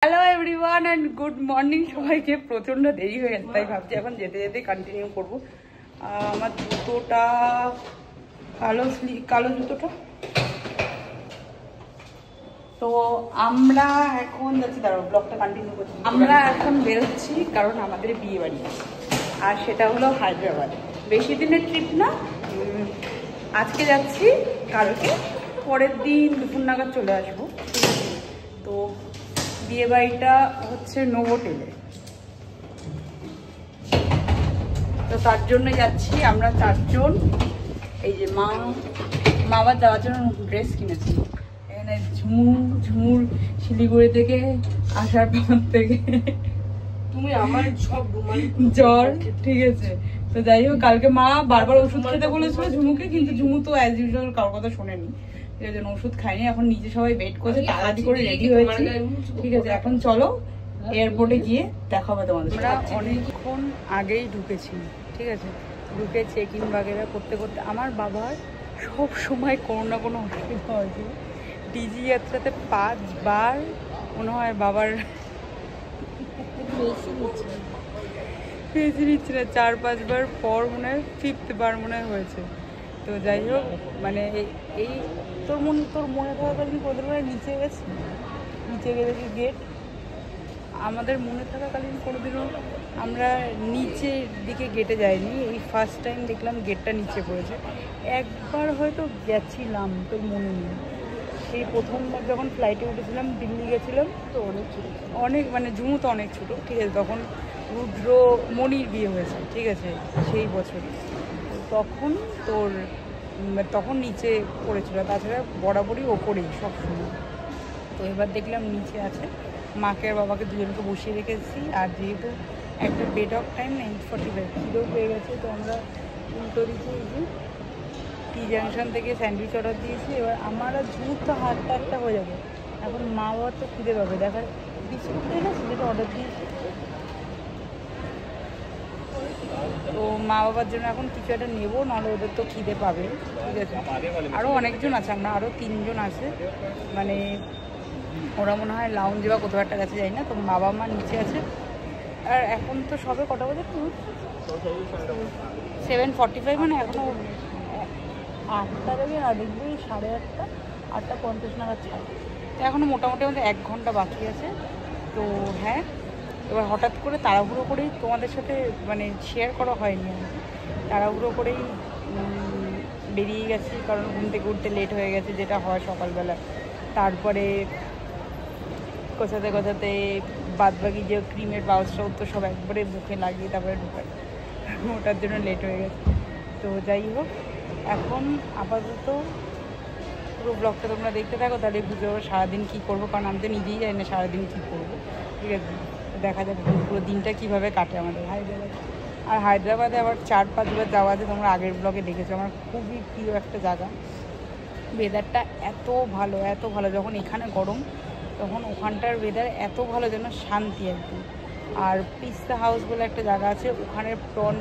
Hello everyone and good morning সবাইকে। প্রচণ্ড দেরি হয়ে গেছে, তাই ভাবছি এখন যেতে যেতে কন্টিনিউ করবো। আমার জুতোটা কালো জুতোটা। তো আমরা এখন যাচ্ছি, দাঁড়াও ব্লগটা কন্টিনিউ করছি। আমরা এখন বেরোচ্ছি কারণ আমাদের বিয়ে বাড়ি আছে, আর সেটা হলো হায়দ্রাবাদ। বেশি দিনের ট্রিপ না, আজকে যাচ্ছি, কালকে পরের দিন দুপুর নাগাদ চলে আসবো। তো বিয়ে বাড়িটা হচ্ছে নোভোটেলে, তো তার জন্য যাচ্ছি আমরা চারজন। এই যে মা আবার যাওয়ার জন্য ড্রেস কিনেছি। এখানে ঝুমুর শিলিগুড়ি থেকে আসার পর থেকে তুমি আমার সব জ্বর, ঠিক আছে। তো যাই হোক, কালকে মা বারবার ওষুধ খেতে বলেছিল ঝুমুকে, কিন্তু ঝুমু তো অ্যাজ ইউজুয়াল কারোর কথা শোনেনি, ঠিক আছে, ওষুধ খাইনি। এখন নিচে সবাই ওয়েট করছে, তাড়াতাড়ি করে রেডি হয়েছি, ঠিক আছে। এখন চলো এয়ারপোর্টে গিয়ে দেখা হবে তোমাদের। আমরা অনেকক্ষণ আগেই ঢুকেছি, ঠিক আছে, ঢুকে চেক ইন বাগেরা করতে করতে আমার বাবার সব সময় কোনো না কোনো অসুবিধা হয়েছে। ডিজি যাত্রাতে 5 বার মনে হয় বাবার ফেসি নিচ্ছে না, 4-5 বার পর মনে হয় 5th বার মনে হয়েছে। তো যাই হোক, মানে এই তোর মনে থাকাকালীন কোনোদিন নিচে গেছে, নিচে গেছে গেট। আমাদের মনে থাকাকালীন কোনোদিনও আমরা নিচের দিকে গেটে যাইনি, এই ফার্স্ট টাইম দেখলাম গেটটা নিচে পড়েছে। একবার হয়তো গেছিলাম, তোর মনে নেই, সেই প্রথমবার যখন ফ্লাইটে উঠেছিলাম, দিল্লি গেছিলাম, তো অনেক মানে ঝুমু তো অনেক ছোটো, ঠিক আছে, তখন রুদ্র মনির বিয়ে হয়েছে, ঠিক আছে, সেই বছর। তখন নিচে পড়েছিল, তাছাড়া বরাবরই ওপরেই সবসময়। তো এবার দেখলাম নিচে আছে, মাকে আর বাবাকে দুজনকে বসিয়ে রেখেছি। আর যেহেতু একটা বেড অফ টাইম না 8:45 খিদেও পেয়ে গেছে, তো আমরা উল্টো দিকে এই যে টি জাংশন থেকে স্যান্ডউইচ অর্ডার দিয়েছি। এবার আমার আর ঝুঁক তো হাতটা হয়ে যাবে, এখন মা বাবার তো খিদে পাবে, দেখার বিস্কুট দিয়ে না সেটা অর্ডার দিয়েছি। তো মা বাবার জন্য এখন কিছু একটা নেবো, নাহলে ওদের তো খিদে পাবে, ঠিক আছে। আরও অনেকজন আছে, আমরা আরও 3 জন আছে, মানে ওরা মনে হয় লাউঞ্জে বা কোথাও একটা কাছে যাই না। তো বাবা মা নিচে আছে। আর এখন তো সবে কটা বাজে, 7:45, মানে এখনও 8টা বাজে না, দেখবি 8:30, 8:50 নাগাদ ছাড়ে। তো এখনও মোটামুটি আমাদের 1 ঘন্টা বাকি আছে। তো হ্যাঁ, এবার হঠাৎ করে তাড়াহুড়ো করেই তোমাদের সাথে মানে শেয়ার করা হয়নি, তাড়াহুড়ো করেই বেরিয়ে গেছি, কারণ ঘুম থেকে উঠতে লেট হয়ে গেছে, যেটা হয় সকালবেলা। তারপরে কোথাতে বাদবাকি যে ক্রিমের পাউচটা তো সব একবারে মুখে লাগিয়ে তারপরে ঢোকায়, ওটার জন্য লেট হয়ে গেছে। তো যাই হোক, এখন আপাতত পুরো ব্লগটা তোমরা দেখতে থাকো, তাহলে বুঝতে পারবো সারাদিন কী করবো, কারণ আমি তো নিজেই জানি না সারাদিন কী করবো, ঠিক আছে। দেখা যাক পুরো দিনটা কীভাবে কাটে আমাদের হায়দ্রাবাদে। আর হায়দ্রাবাদে আবার 4-5 বার যাওয়া আছে, তোমরা আগের ব্লগে দেখেছো। আমার খুবই প্রিয় একটা জায়গা, ওয়েদারটা এত ভালো, যখন এখানে গরম তখন ওখানটার ওয়েদার এত ভালো, যেন শান্তি একদম। আর পিস্তা হাউস বলে একটা জায়গা আছে, ওখানে prawn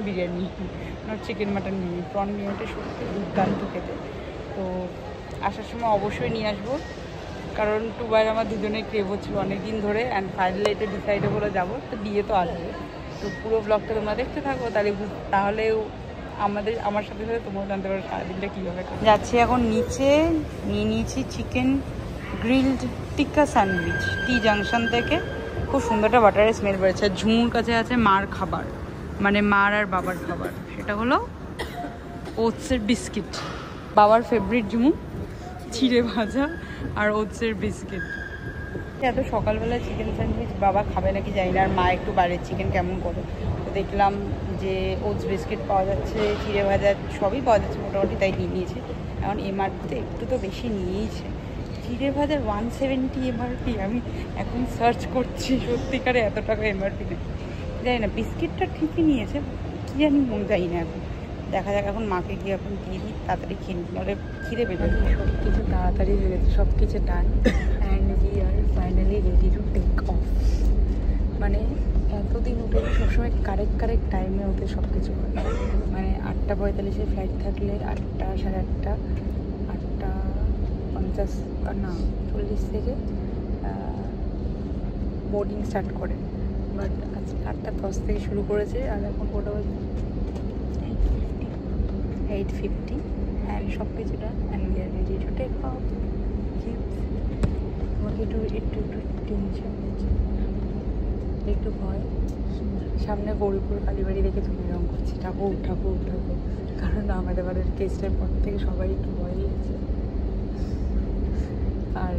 biryani chicken mutton biryani, prawn বিরিয়ানিটা সত্যি দুর্দান্ত খেতে। তো আসার সময় অবশ্যই নিয়ে আসবো, কারণ 2 বার আমার দুজনে ক্রেভ হচ্ছিল অনেকদিন ধরে, অ্যান্ড ফাইনালি এটা ডিসাইডে হলো যাবো। তো বিয়ে তো আসবে, তো পুরো ব্লগটা তোমরা দেখতে থাকো, তাহলেও আমার সাথে সাথে তোমরাও জানতে পারো সারাদিনটা কীভাবে যাচ্ছি। এখন নিচে নিয়ে নিয়েছি চিকেন গ্রিলড টিক্কা স্যান্ডউইচ টি জাংশন থেকে, খুব সুন্দর একটা বাটারের স্মেল বেরোচ্ছে। আর ঝুমুর কাছে আছে মার খাবার, মানে মার আর বাবার খাবার, সেটা হলো ওটসের বিস্কিট, বাবার ফেভারিট ঝুমু, চিড়ে ভাজা আর ওটসের বিস্কিট। এত সকালবেলা চিকেন স্যান্ডউইচ বাবা খাবে নাকি জানি না, আর মা একটু বাইরের চিকেন কেমন করে। তো দেখলাম যে ওটস বিস্কিট পাওয়া যাচ্ছে, চিড়ে ভাজা সবই পাওয়া যাচ্ছে মোটামুটি, তাই নিয়ে নিয়েছি। এখন এমআরপিতে একটু তো বেশি নিয়েইছে, চিড়ে ভাজার 170 এমআরপি। আমি এখন সার্চ করছি, সত্যিকারে এত টাকা এমআরপি নেই, জানি না। বিস্কিটটা ঠিকই নিয়েছে, কী জানি যাই না, এখন দেখা যাক। এখন মাকে গিয়ে এখন দিয়ে দিই, তাড়াতাড়ি খেয়ে নিই, নাহলে খিদে পেবে। সব কিছু তাড়াতাড়ি হয়ে গেছে, সব কিছু done, and we are finally ready to take off. মানে এতদিন উঠে সবসময় কারেক্ট টাইমে উঠে সব কিছু হয়, মানে 8:45 ফ্লাইট থাকলে 8টা, 8:30, 8:50, 50 না 40 থেকে বোর্ডিং স্টার্ট করে, বাট আজকে 8:10 থেকে শুরু করেছে আর এখন কটা বাজে 8:50 অ্যান্ড সব কিছুটা and we are ready to take off. আমাকে একটু টেনশন হচ্ছে, একটু ভয়। সামনে গৌরীপুর কালীবাড়ি দেখে তুমি রং করছি ঠাকুর ঠাকুর ঠাকুর, কারণ আমাদের বাড়ির কেসটার পর থেকে সবাই একটু ভয়ই আছে। আর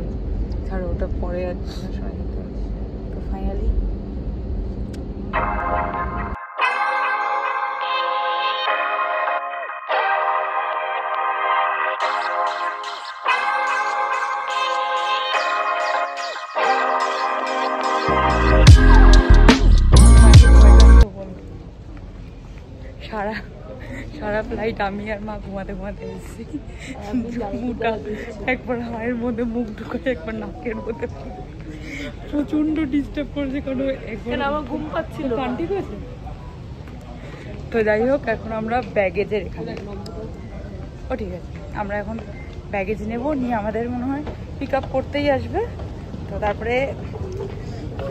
ছাড়ো ওটা পরে আর সময় দিতে হবে। তো ফাইনালি সারা ফ্লাইট আমি আর মা ঘুমাতে এসেছি। মুখটা একবার হায়ের মধ্যে মুখ ঢুকে, একবার নাকের মধ্যে, প্রচন্ড ডিস্টার্ব করেছে। কারণ একবার আমার ঘুম পাচ্ছিল, কান্টি করেছে। তো যাই হোক, এখন আমরা ব্যাগেজের এখানে, ও ঠিক আছে, আমরা এখন ব্যাগেজ নেব, নিয়ে আমাদের মনে হয় পিক আপ করতেই আসবে। তো তারপরে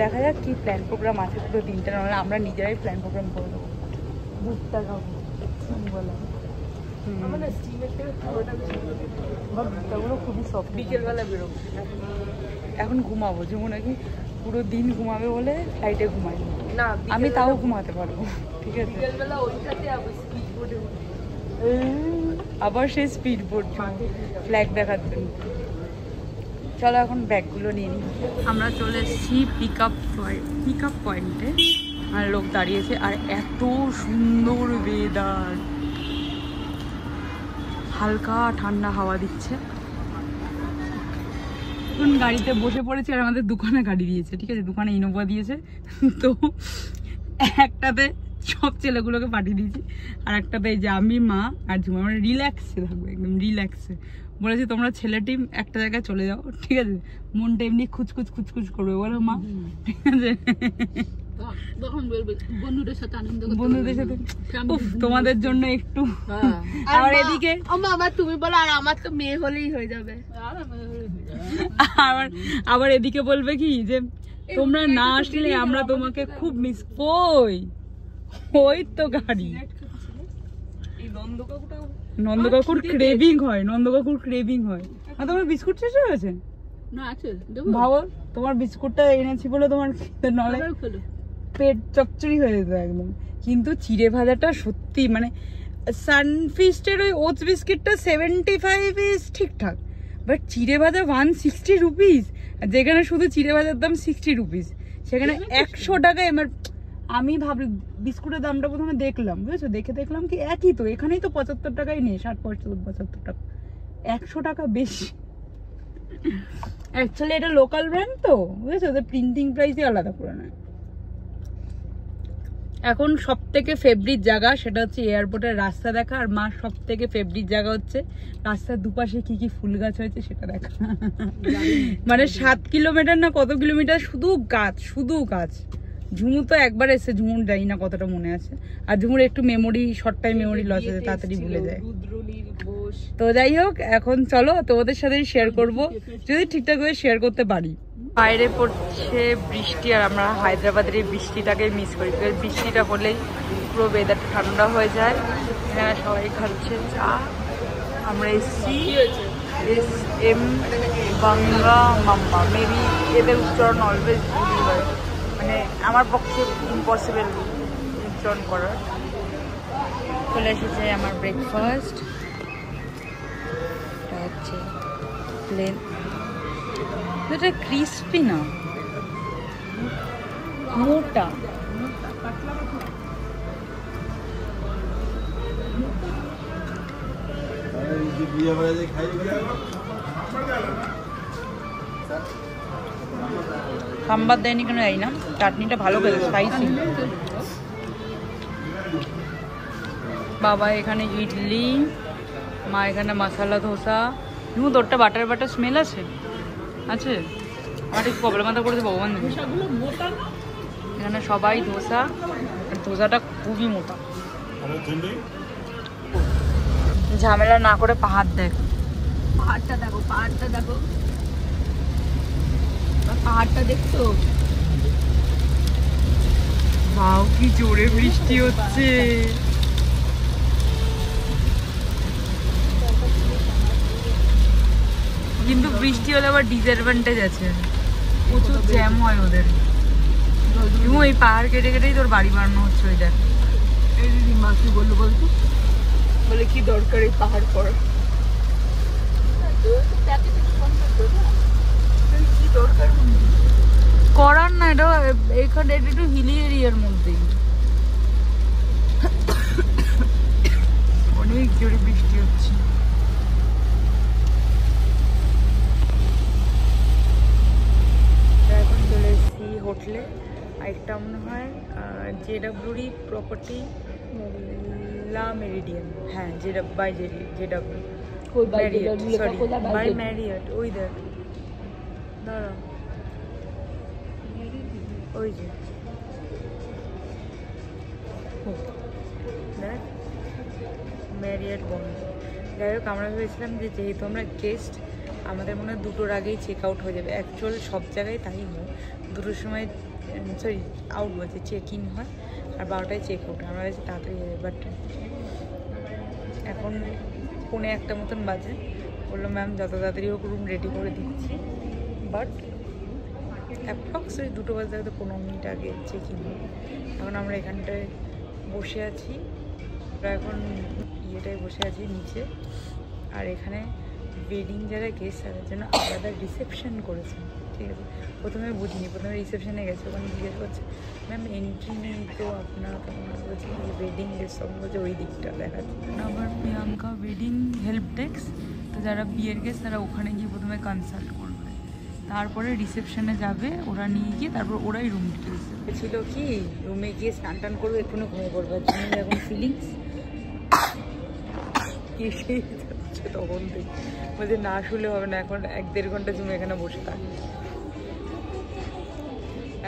দেখা যাক কি প্ল্যান প্রোগ্রাম আছে পুরো দিনটা, নাহলে আমরা নিজেরাই প্ল্যান প্রোগ্রাম করে দেবো। দুধটা খাবো বলে খুবই সফট। বিকেলবেলা বেরোবো, এখন ঘুমাবো। যেমন নাকি পুরো দিন ঘুমাবে বলে ফ্লাইটে ঘুমাই না, আমি তাও ঘুমাতে পারবো। ঠিক আছে, আবার সেই স্পিড বোট ফ্ল্যাগ দেখার জন্য। চলো এখন ব্যাগগুলো নিয়ে নিই। আমরা চলে এসেছি পিক আপ পয়েন্টে, আর লোক দাঁড়িয়েছে, আর এত সুন্দর ওয়েদার, হালকা ঠান্ডা হাওয়া দিচ্ছে। এখন গাড়িতে বসে পড়েছে, আর আমাদের দোকানে গাড়ি দিয়েছে, ঠিক আছে, দোকানে ইনোভা দিয়েছে। তো একটাতে সব ছেলেগুলোকে পাঠিয়ে দিয়েছি, আর একটাতে এই যে আমি, মা আর ঝুমা, আমরা রিল্যাক্সে থাকবো, একদম রিল্যাক্সে। বলেছি তোমরা ছেলে টিম একটা জায়গায় চলে যাও, ঠিক আছে, মনটা এমনি খুচখুচ করবে, বলো মা, ঠিক আছে। বন্ধুদের সাথে তোমাদের জন্য একটু। আর এদিকে আবার তুমি বলো, আর আমার তো মেয়ে হলেই হয়ে যাবে। আবার এদিকে বলবে কি যে তোমরা না আসলে আমরা তোমাকে খুব মিস। ওই তো গাড়ি, নন্দকাকুর ক্রেভিং হয়, আর তোমার বিস্কুট শেষ হয়ে গেছে না? আছে, ভাবো তোমার বিস্কুটটা এনেছি বলে তোমার নলে পেট চচ্চড়ি হয়ে যেত একদম। কিন্তু চিড়ে ভাজাটা সত্যি, মানে সানফিস্টের ওই ওটস বিস্কিটটা 75 ইজ ঠিকঠাক, বাট চিড়ে ভাজা 160 রুপিস, আর যেখানে শুধু চিড়ে ভাজার দাম 60 রুপিস, সেখানে 100 টাকা। এবার আমি ভাবলাম, বিস্কুটের দামটা প্রথমে দেখলাম, বুঝেছো, দেখলাম কি একই তো, এখানেই তো 75 টাকাই নেই, 60-75 টাকা, 100 টাকা বেশি। অ্যাকচুয়ালি এটা লোকাল ব্র্যান্ড তো, বুঝেছো, ওদের প্রিন্টিং প্রাইসই আলাদা করে নেয়। এখন সব থেকে ফেভারিট জায়গা সেটা হচ্ছে এয়ারপোর্টের রাস্তা দেখা, আর মার সব থেকে ফেভারিট জায়গা হচ্ছে রাস্তার দুপাশে কি কি ফুল গাছ হয়েছে সেটা দেখা। মানে 7 কিলোমিটার না কত কিলোমিটার শুধু গাছ। ঝুমু তো একবার এসে, ঝুমুর জানি না কতটা মনে আছে, আর ঝুমুর একটু শর্ট টাইম মেমোরি লস আছে, তাড়াতাড়ি ভুলে যায়। তো যাই হোক, এখন চলো তোমাদের সাথে শেয়ার করব, যদি ঠিকঠাক করে শেয়ার করতে পারি। বাইরে পড়ছে বৃষ্টি, আর আমরা হায়দ্রাবাদের এই বৃষ্টিটাকে মিস করি। বৃষ্টিটা হলেই পুরো ওয়েদারটা ঠান্ডা হয়ে যায়। এখানে সবাই খাচ্ছে চা। আমরা এসছি SM বাংলা মাম্মা, মেবি এদের উচ্চারণ অলওয়েজ ভুলই হয়, মানে আমার পক্ষে ইম্পসিবল উচ্চারণ করার। চলে এসেছে আমার ব্রেকফাস্ট, এটা হচ্ছে প্লেন, এটা ক্রিস্পি না, মোটা। সাম্বার দেয়নি কেন জানি না, চাটনিটা ভালো খেতে, স্পাইসি। বাবা এখানে ইডলি, মা এখানে মশলা ধোসা। কিন্তু তোরটা বাটার স্মেল আছে, আমার একটু প্রবলেম মাথা করেছে ভগবান। এখানে সবাই ধোসা, আর ধোসাটা খুবই মোটা। ঝামেলা না করে পাহাড় দেখ, পাহাড়টা দেখো, পাহাড়টা দেখো, পাহাড়টা দেখছো? বাও কি জোরে বৃষ্টি হচ্ছে। কিন্তু বৃষ্টি হলে আবার ডিসঅ্যাডভান্টেজ আছে, প্রচুর জ্যাম হয় ওদের। এবং এই পাহাড় কেটে কেটেই তোর বাড়ি বানানো হচ্ছে। ওই দেখ, এই দিদি মা কি বললো বলতো, বলে কি দরকার এই পাহাড় করা, কি দরকার করার না, এটা এখানে এটা একটু হিলি এরিয়ার মধ্যেই। অনেক জোরে বৃষ্টি হচ্ছে। এখন চলে এসেছি হোটেলে। একটা মনে হয় জেডাব্লিউডি প্রপার্টি লা মেরিডিয়ান, হ্যাঁ by JW Marriott, sorry by Marriott. ওই দেখ, দাঁড়া, ওই যে দেখ ম্যারিয়ট বন্ধ। যাই হোক, আমরা ভেবেছিলাম যে যেহেতু আমরা গেস্ট, আমাদের মনে হয় 2টোর আগেই চেক আউট হয়ে যাবে। অ্যাকচুয়াল সব জায়গায় তাই হয়, 2টোর সময় সরি আউট বলছে, চেক ইন হয়, আর 12টায় চেক আউট। আমরা ভেবেছি তাড়াতাড়ি যাবে, বাট এখন 1:45 মতন বাজে। বললো ম্যাম যত তাড়াতাড়ি হোক রুম রেডি করে দিচ্ছি, বাট অ্যাপ্রক্স ওই 2টো বাজতে হয়তো 15 মিনিট আগে চেক ইন হয়। এখন আমরা এখানটায় বসে আছি, আমরা এখন ইয়েটায় বসে আছি নিচে। আর এখানে ওয়েডিং যারা গেস্ট তাদের জন্য আলাদা রিসেপশন করেছেন, ঠিক আছে। প্রথমে বুঝিনি, প্রথমে রিসেপশনে গেছে, ওখানে জিজ্ঞেস করছে ম্যাম এন্ট্রি নেই তো আপনার, তখন বলছে ওয়েডিং গেস্ট, তখন বলছে ওই দিকটা দেখাচ্ছে। আবার প্রিয়াঙ্কা ওয়েডিং হেল্প ডেস্ক, তো যারা বিয়ের গেস্ট তারা ওখানে গিয়ে প্রথমে কনসাল্ট করবে, তারপরে রিসেপশনে যাবে ওরা নিয়ে গিয়ে, তারপর ওরাই রুম ডিটেলস ছিল কি রুমে গিয়ে স্নান টান করবে, এক্ষুনি ঘুমিয়ে পড়বে। জন্য এখন ফিলিংস এসেই যাচ্ছে তখন থেকে, বলছে না শুলে হবে না, এখন 1-1.5 ঘন্টা জুমে এখানে বসে থাকে।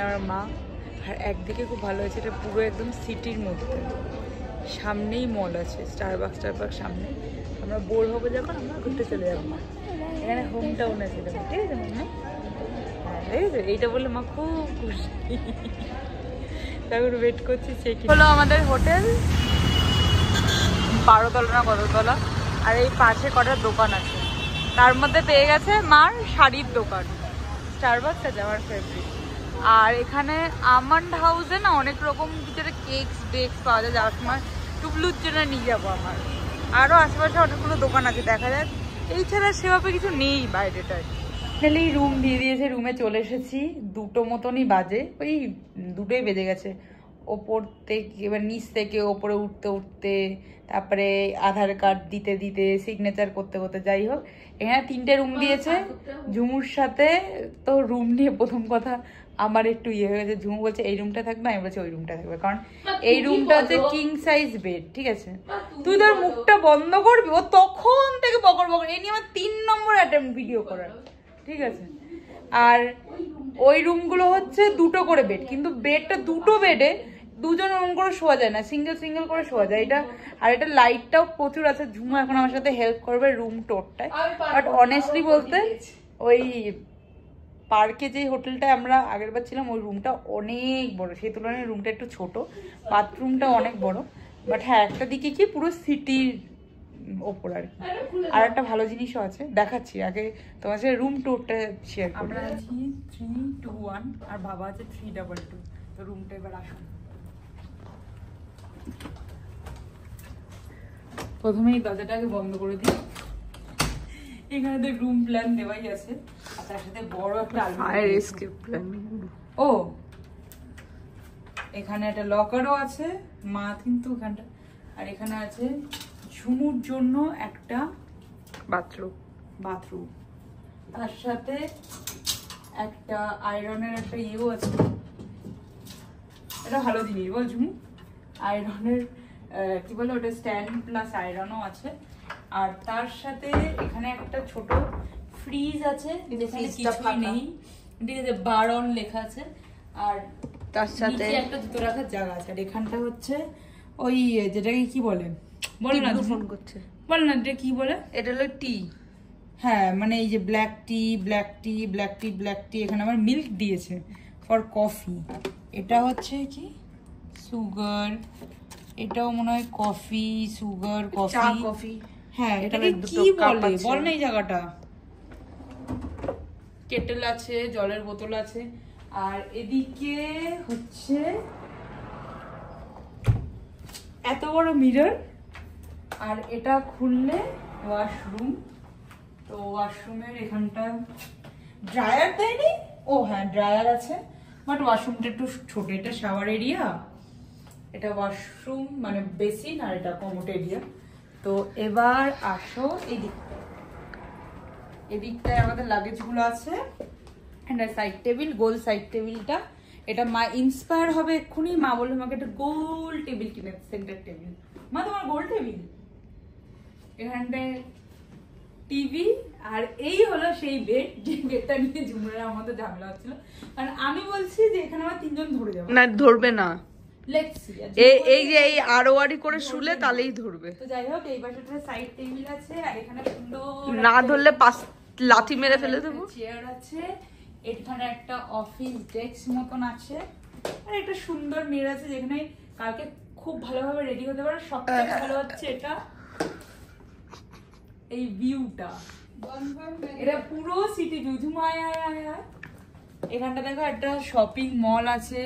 আমার মা, আর একদিকে খুব ভালো হয়েছে, এটা পুরো একদম সিটির মধ্যে, সামনেই মল আছে, স্টারবাক্স সামনে। আমরা বোর হবো যখন আমরা ঘুরতে চলে যাবো। এখানে হোম টাউন আছে, ঠিক আছে মা? হ্যাঁ ঠিক আছে, এইটা বলে মা খুব খুশি। তারপর ওয়েট করছি চেক হলো আমাদের হোটেল, 12 তলা না কত তলা, আর এই পাশে কটা দোকান আছে, তার মধ্যে পেয়ে গেছে মার শাড়ির দোকান, স্টারবাক্স আছে আমার ফেভারিট। আর এখানে আমন্ড হাউসে না অনেক রকম কিছু কেকস বেকস পাওয়া যায়, যাওয়ার সময় টুবলুর জন্য নিয়ে যাবো আমার। আরও আশেপাশে অনেকগুলো দোকান আছে, দেখা যাক। এই ছাড়া সেভাবে কিছু নেই বাইরেটায়। ফাইনালি রুম দিয়ে দিয়েছে, রুমে চলে এসেছি। 2টো মতনই বাজে, ওই 2টোই বেজে গেছে। ওপর থেকে এবার নিচ থেকে ওপরে উঠতে উঠতে, তারপরে আধার কার্ড দিতে দিতে, সিগনেচার করতে করতে, যাই হোক এখানে 3টে রুম দিয়েছে ঝুমুর সাথে। তো রুম নিয়ে প্রথম কথা আমার একটু ইয়ে হয়ে গেছে, ঝুমু বলছে এই রুমটা থাকবে, আমি বলছি ওই রুমটা থাকবে, কারণ এই রুমটা হচ্ছে কিং সাইজ বেড, ঠিক আছে। তুই তোর মুখটা বন্ধ করবি, ও তখন থেকে বকর বকর, এই নিয়ে আমার 3 নম্বর অ্যাটেম্প ভিডিও করার, ঠিক আছে। আর ওই রুমগুলো হচ্ছে 2টো করে বেড, কিন্তু বেডটা 2টো বেডে 2জন রুম করে শোয়া যায় না, সিঙ্গেল করে শোয়া যায়। এটা আর এটা লাইটটাও প্রচুর আছে। ঝুমু এখন আমার সাথে হেল্প করবে রুম টোরটায়, বাট অনেস্টলি বলতে ওই পার্কে যে হোটেলটায় আমরা আগেরবার ছিলাম ওই রুমটা অনেক বড়, সেই তুলনায় রুমটা একটু ছোট, বাথরুমটা অনেক বড়। বাট হ্যাঁ, একটা দিকে কি পুরো সিটির ওপর আর কি। আর একটা ভালো জিনিসও আছে, দেখাচ্ছি আগে তোমার সাথে রুম টুরটা শেয়ার করি। আমরা আছি 321 আর বাবা আছে 322। তো রুমটা এবার আসুন। প্রথমেই দরজাটাকে বন্ধ করে দিই। এখানে তো রুম প্ল্যান দেওয়াই আছে, আর তার সাথে বড় একটা ফায়ার এসকেপ প্ল্যান। ও এখানে একটা লকারও আছে, মা কিন্তু ওখানটা। আর এখানে আছে ঝুমুর জন্য একটা বাথরুম, তার সাথে একটা আয়রনের একটা ইয়েও আছে। এটা ভালো জিনিস বল ঝুমু, আয়রনের কি বলে ওটা, স্ট্যান্ড প্লাস আয়রনও আছে। আর তার সাথে এখানে একটা ছোট ফ্রিজ আছে, যেখানে কিছুই নেই, ঠিক আছে, বারন লেখা আছে। আর তার সাথে একটা জুতো রাখার জায়গা আছে। আর এখানটা হচ্ছে ওই যেটাকে কি বলে, বল না, ফোন করছে, বল না এটা কি বলে। এটা হলো হ্যাঁ মানে এই যে black tea black tea black tea black tea, এখানে আমার মিল্ক দিয়েছে ফর কফি। এটা হচ্ছে কি সুগার, এটাও মনে হয় কফি সুগার কফি কফি। হ্যাঁ এটাকে কি বলে বল না এই জায়গাটা। কেটেল আছে, জলের বোতল আছে, আর এদিকে হচ্ছে এত বড় মিরর, আর এটা খুললে ওয়াশরুম। তো ওয়াশরুমের এখানটা ড্রায়ার দেয়নি, ও হ্যাঁ ড্রায়ার আছে, বাট ওয়াশরুমটা একটু ছোট। এটা শাওয়ার এরিয়া, এটা ওয়াশরুম মানে বেসিন, আর এটা কমোড এরিয়া। তো এবার আসো এদিকটায় আমাদের লাগেজগুলো আছে, সাইড টেবিল, গোল সাইড টেবিলটা। এটা মা ইন্সপায়ার হবে এক্ষুনি, মা বললো আমাকে একটা গোল টেবিল কিনে, সেন্টার টেবিল। মা তোমার গোল টেবিল, এখানটায় টিভি, আর এই হলো সেই বেড, যে বেডটা নিয়ে ঝুমুরের আমাদের ঝামেলা হচ্ছিল, কারণ আমি বলছি যে এখানে আমার 3 জন ধরে যাবো না, ধরবে না। লেটসি এই যে এই আড়োয়ারি করে শুলে তাহলেই ধরবে। তো যাই হোক, এই পাশে সাইড টেবিল আছে, আর এখানে সুন্দর না ধরলে লাথি মেরে ফেলে দেবো। চেয়ার আছে, এখানে একটা অফিস ডেস্ক মতন আছে, আর একটা সুন্দর মিরর আছে যেখানে কালকে খুব ভালোভাবে রেডি হতে পারে। সবথেকে ভালো হচ্ছে এটা, এই ভিউটা, এটা পুরো সিটি ভিউ। ঝুমায় এখানটা দেখো একটা শপিং মল আছে।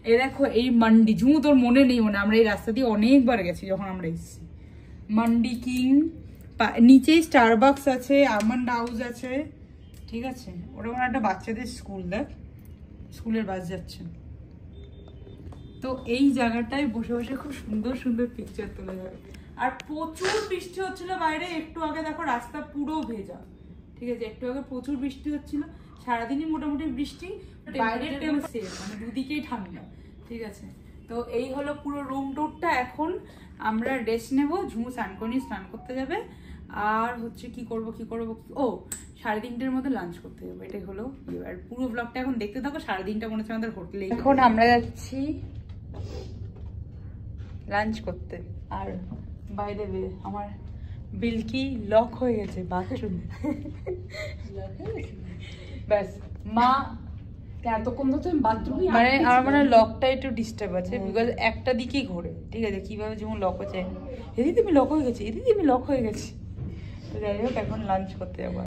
এই দেখো এই মান্ডি, ঝুমু তোর মনে নেই, মনে আমরা এই রাস্তা দিয়ে অনেকবার গেছি যখন আমরা এসেছি। মান্ডি কিং, নিচেই স্টারবাকস আছে, আমন্ড হাউস আছে, ঠিক আছে। ওটা মানে একটা বাচ্চাদের স্কুল, দেখ স্কুলের বাস যাচ্ছে। তো এই জায়গাটায় বসে বসে খুব সুন্দর সুন্দর পিকচার তোলা যাবে। আর প্রচুর বৃষ্টি হচ্ছিল বাইরে, একটু আগে দেখো রাস্তা পুরো ভেজা, ঠিক আছে। একটু আগে প্রচুর বৃষ্টি হচ্ছিল, সারাদিনই মোটামুটি বৃষ্টি, বাইরের টেম্পারেচার মানে দুদিকেই ঠান্ডা, ঠিক আছে। তো এই হলো পুরো রুম টুরটা। এখন আমরা রেস্ট নেব, ঝুমু স্নান করতে যাবে, আর হচ্ছে কি করব ও 3:30টার মধ্যে লাঞ্চ করতে যাবো, এটাই হলো। আর পুরো ব্লগটা এখন দেখতে থাকো, 3:30টা মনে হচ্ছে আমাদের হোটেলে। এখন আমরা যাচ্ছি লাঞ্চ করতে। আর বাইরে আমার বিলকি লক হয়ে গেছে বাথরুমে, ব্যাস। মা এতক্ষণ তো আমি বাথরুমে, মানে আমার মানে লকটা একটু ডিস্টার্ব আছে, বিকজ একটা দিকেই ঘোরে, ঠিক আছে। কিভাবে যেমন লক হচ্ছে, এদিকে আমি লক হয়ে গেছি, এদিকে আমি লক হয়ে গেছি। তো যাই হোক এখন লাঞ্চ করতে যাবো।